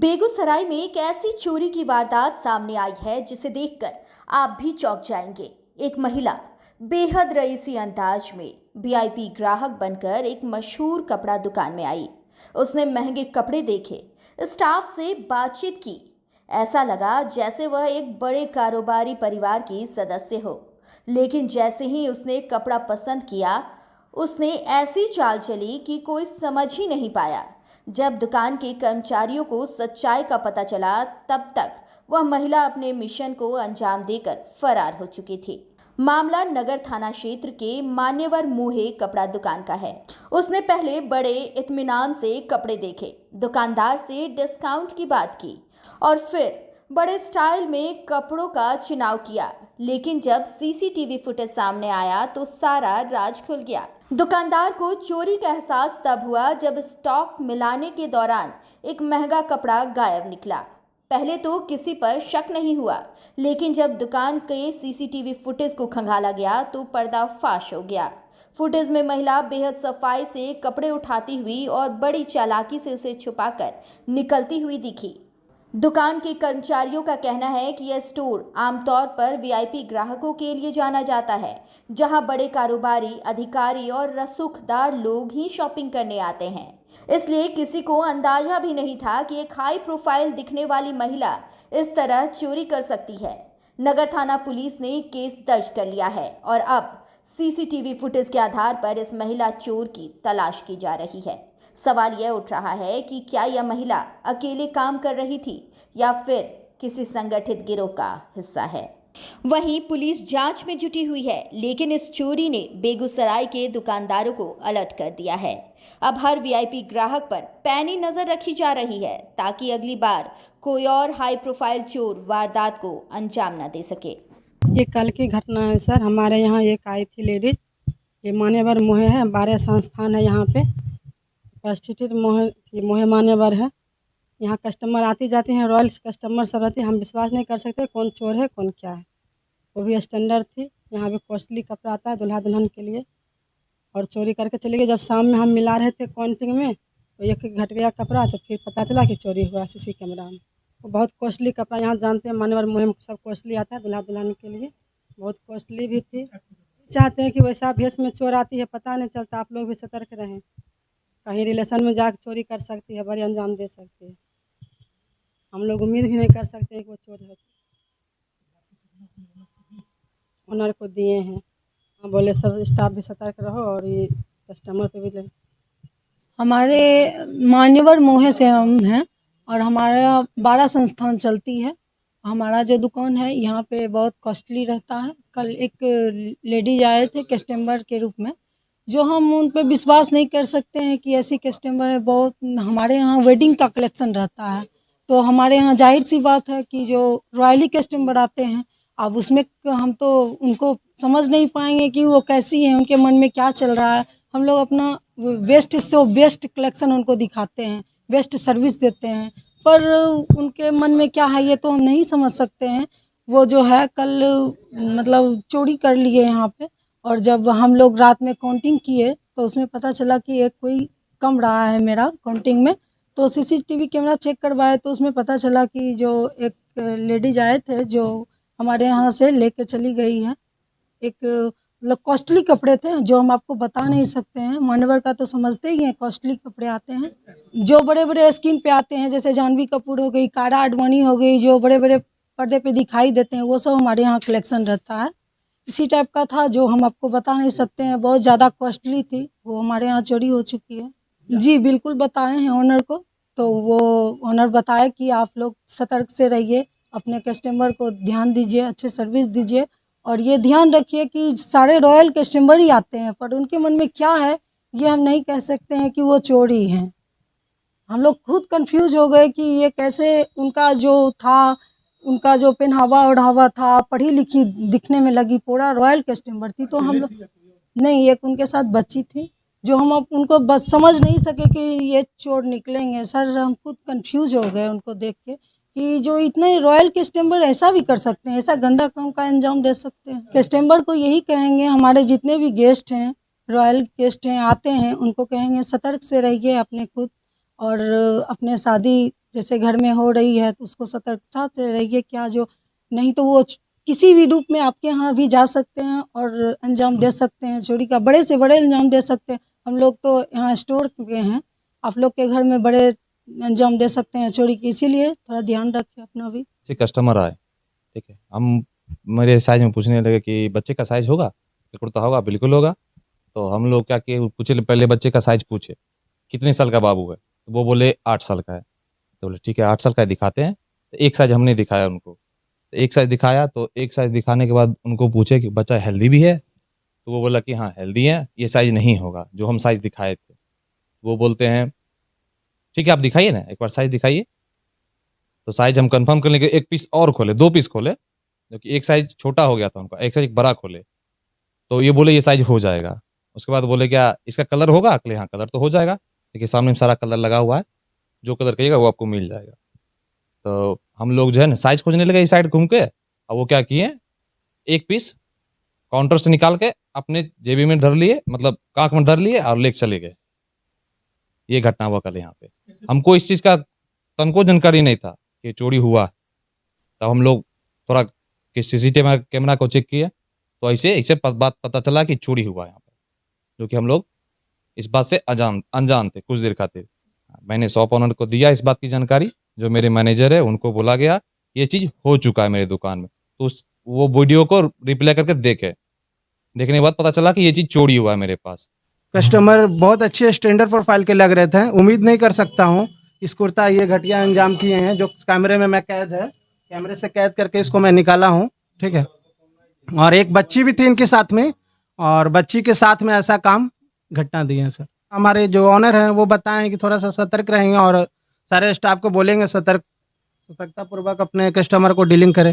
बेगूसराय में एक ऐसी चोरी की वारदात सामने आई है जिसे देखकर आप भी चौंक जाएंगे। एक महिला बेहद रईसी अंदाज में वीआईपी ग्राहक बनकर एक मशहूर कपड़ा दुकान में आई। उसने महंगे कपड़े देखे, स्टाफ से बातचीत की। ऐसा लगा जैसे वह एक बड़े कारोबारी परिवार की सदस्य हो। लेकिन जैसे ही उसने कपड़ा पसंद किया, उसने ऐसी चाल चली कि कोई समझ ही नहीं पाया। जब दुकान के कर्मचारियों को सच्चाई का पता चला, तब तक वह महिला अपने मिशन को अंजाम देकर फरार हो चुकी थी। मामला नगर थाना क्षेत्र के मान्यवर मुहे कपड़ा दुकान का है। उसने पहले बड़े इत्मीनान से कपड़े देखे, दुकानदार से डिस्काउंट की बात की और फिर बड़े स्टाइल में कपड़ों का चुनाव किया। लेकिन जब सीसीटीवी फुटेज सामने आया तो सारा राज खुल गया। दुकानदार को चोरी का एहसास तब हुआ जब स्टॉक मिलाने के दौरान एक महंगा कपड़ा गायब निकला। पहले तो किसी पर शक नहीं हुआ, लेकिन जब दुकान के सीसीटीवी फुटेज को खंगाला गया तो पर्दाफाश हो गया। फुटेज में महिला बेहद सफाई से कपड़े उठाती हुई और बड़ी चालाकी से उसे छुपाकर निकलती हुई दिखी। दुकान के कर्मचारियों का कहना है कि यह स्टोर आमतौर पर वीआईपी ग्राहकों के लिए जाना जाता है, जहां बड़े कारोबारी, अधिकारी और रसूखदार लोग ही शॉपिंग करने आते हैं। इसलिए किसी को अंदाजा भी नहीं था कि एक हाई प्रोफाइल दिखने वाली महिला इस तरह चोरी कर सकती है। नगर थाना पुलिस ने केस दर्ज कर लिया है और अब सीसीटीवी फुटेज के आधार पर इस महिला चोर की तलाश की जा रही है। सवाल यह उठ रहा है कि क्या यह महिला अकेले काम कर रही थी या फिर किसी संगठित गिरोह का हिस्सा है। वहीं पुलिस जांच में जुटी हुई है, लेकिन इस चोरी ने बेगूसराय के दुकानदारों को अलर्ट कर दिया है। अब हर वीआईपी ग्राहक पर पैनी नजर रखी जा रही है ताकि अगली बार कोई और हाई प्रोफाइल चोर वारदात को अंजाम न दे सके। ये कल की घटना है सर। हमारे यहाँ एक आई थी लेडीज, ये मान्यवर मोहे है, 12 संस्थान है यहाँ पे प्रस्टिट्यूट मोहे मान्यवर है। यहाँ कस्टमर आती जाती हैं, रॉयल कस्टमर सब रहती है। हम विश्वास नहीं कर सकते कौन चोर है कौन क्या है। वो भी स्टैंडर्ड थी। यहाँ पे कॉस्टली कपड़ा आता है दूल्हा दुल्हन के लिए, और चोरी करके चली गई। जब शाम में हम मिला रहे थे काउंटिंग में तो एक घट गया कपड़ा, तो फिर पता चला कि चोरी हुआ सीसी कैमरा में। वो बहुत कॉस्टली कपड़ा, यहाँ जानते हैं मान्यवर मुहिम सब कॉस्टली आता है दूल्हा दुल्हन के लिए, बहुत कॉस्टली भी थी। चाहते हैं कि वैसा भेष में चोर आती है, पता नहीं चलता। आप लोग भी सतर्क रहें, कहीं रिलेशन में जाकर चोरी कर सकती है, बड़ी अंजाम दे सकती है। हम लोग उम्मीद भी नहीं कर सकते हैं कि वो चोर है। ओनर को दिए हैं, हम बोले सब स्टाफ भी सतर्क रहो और ये कस्टमर पे भी ले। हमारे मान्यवर मोहे से हम हैं और हमारा 12 संस्थान चलती है। हमारा जो दुकान है यहाँ पे बहुत कॉस्टली रहता है। कल एक लेडीज आए थे कस्टमर के रूप में, जो हम उन पे विश्वास नहीं कर सकते हैं कि ऐसी कस्टमर है। बहुत हमारे यहाँ वेडिंग का कलेक्शन रहता है, तो हमारे यहाँ जाहिर सी बात है कि जो रॉयली कस्टमर आते हैं, अब उसमें हम तो उनको समझ नहीं पाएंगे कि वो कैसी हैं, उनके मन में क्या चल रहा है। हम लोग अपना बेस्ट से बेस्ट कलेक्शन उनको दिखाते हैं, बेस्ट सर्विस देते हैं, पर उनके मन में क्या है ये तो हम नहीं समझ सकते हैं। वो जो है कल मतलब चोरी कर लिए यहाँ पे, और जब हम लोग रात में काउंटिंग किए तो उसमें पता चला कि एक कोई कम रहा है मेरा काउंटिंग में। तो सीसीटीवी कैमरा चेक करवाए तो उसमें पता चला कि जो एक लेडीज आए थे जो हमारे यहाँ से लेके चली गई है। एक मतलब कॉस्टली कपड़े थे जो हम आपको बता नहीं सकते हैं। मान्यवर का तो समझते ही हैं, कॉस्टली कपड़े आते हैं जो बड़े बड़े स्क्रीन पे आते हैं, जैसे जानवी कपूर हो गई, कारा आडवाणी हो गई, जो बड़े बड़े पर्दे पे दिखाई देते हैं, वो सब हमारे यहाँ कलेक्शन रहता है। इसी टाइप का था जो हम आपको बता नहीं सकते हैं, बहुत ज़्यादा कॉस्टली थी, वो हमारे यहाँ चोरी हो चुकी है। जी बिल्कुल बताए हैं ओनर को, तो वो ओनर बताए कि आप लोग सतर्क से रहिए, अपने कस्टमर को ध्यान दीजिए, अच्छे सर्विस दीजिए, और ये ध्यान रखिए कि सारे रॉयल कस्टमर ही आते हैं, पर उनके मन में क्या है ये हम नहीं कह सकते हैं कि वो चोर ही हैं। हम लोग खुद कंफ्यूज हो गए कि ये कैसे, उनका जो था, उनका जो पहनावा ओढ़ावा था, पढ़ी लिखी दिखने में लगी, पूरा रॉयल कस्टमर थी। तो हम लोग नहीं, एक उनके साथ बच्ची थी जो हम अब उनको बस समझ नहीं सके कि ये चोर निकलेंगे। सर हम खुद कंफ्यूज हो गए उनको देख के कि जो इतने रॉयल कस्टमर ऐसा भी कर सकते हैं, ऐसा गंदा काम का अंजाम दे सकते हैं। कस्टमर को यही कहेंगे, हमारे जितने भी गेस्ट हैं, रॉयल गेस्ट हैं, आते हैं, उनको कहेंगे सतर्क से रहिए अपने खुद, और अपने शादी जैसे घर में हो रही है तो उसको सतर्कता से रहिए, क्या जो नहीं तो वो किसी भी रूप में आपके यहाँ भी जा सकते हैं और अंजाम दे सकते हैं चोरी का, बड़े से बड़े अंजाम दे सकते हैं। हम लोग तो यहाँ स्टोर के हैं, आप लोग के घर में बड़े अंजाम दे सकते हैं चोरी के, इसीलिए थोड़ा ध्यान रखें अपना भी। से कस्टमर आए, ठीक है, हम मेरे साइज में पूछने लगे कि बच्चे का साइज होगा, कि कुर्ता होगा, बिल्कुल होगा। तो हम लोग क्या किए, पूछे पहले बच्चे का साइज पूछे कितने साल का बाबू है, तो वो बोले 8 साल का है। तो बोले ठीक है 8 साल का दिखाते हैं। तो एक साइज हमने दिखाया उनको, तो एक साइज दिखाया, तो एक साइज दिखाने के बाद उनको पूछे कि बच्चा हेल्दी भी है, तो वो बोला कि हाँ हेल्दी है, ये साइज नहीं होगा जो हम साइज दिखाए थे। वो बोलते हैं ठीक है आप दिखाइए ना, एक बार साइज दिखाइए। तो साइज हम कंफर्म करने के एक पीस और खोले, 2 पीस खोले, क्योंकि एक साइज छोटा हो गया था उनका, एक साइज बड़ा खोले। तो ये बोले ये साइज हो जाएगा। उसके बाद बोले क्या इसका कलर होगा? अगले हाँ कलर तो हो जाएगा, देखिए सामने में सारा कलर लगा हुआ है, जो कलर कहिएगा वो आपको मिल जाएगा। तो हम लोग जो है ना साइज खोजने लगे इस साइड घूम के, और वो क्या किए, एक पीस काउंटर से निकाल के अपने जेबी में धर लिए, मतलब कांख में धर लिए और लेके चले गए। ये घटना हुआ कल यहाँ पे। हमको इस चीज़ का तनको जानकारी नहीं था कि चोरी हुआ। तब हम लोग थोड़ा कि सीसीटीवी कैमरा को चेक किए, तो ऐसे बात पता चला कि चोरी हुआ यहाँ पर, जो कि हम लोग इस बात से अनजान थे कुछ देर खातिर। मैंने शॉप ओनर को दिया इस बात की जानकारी, जो मेरे मैनेजर है उनको बोला गया ये चीज़ हो चुका है मेरे दुकान में। तो वो वीडियो को रिप्लाई करके देखने के बाद पता चला कि ये चीज़ चोरी हुआ है मेरे पास। कस्टमर बहुत अच्छे स्टैंडर्ड प्रोफाइल के लग रहे थे। उम्मीद नहीं कर सकता हूँ इस कुर्ता ये घटिया अंजाम किए हैं, जो कैमरे में मैं कैद है, कैमरे से कैद करके इसको मैं निकाला हूँ, ठीक है। और एक बच्ची भी थी इनके साथ में, और बच्ची के साथ में ऐसा काम घटना दी है सर। हमारे जो ऑनर हैं वो बताएं कि थोड़ा सा सतर्क रहेंगे और सारे स्टाफ को बोलेंगे सतर्कतापूर्वक अपने कस्टमर को डीलिंग करें।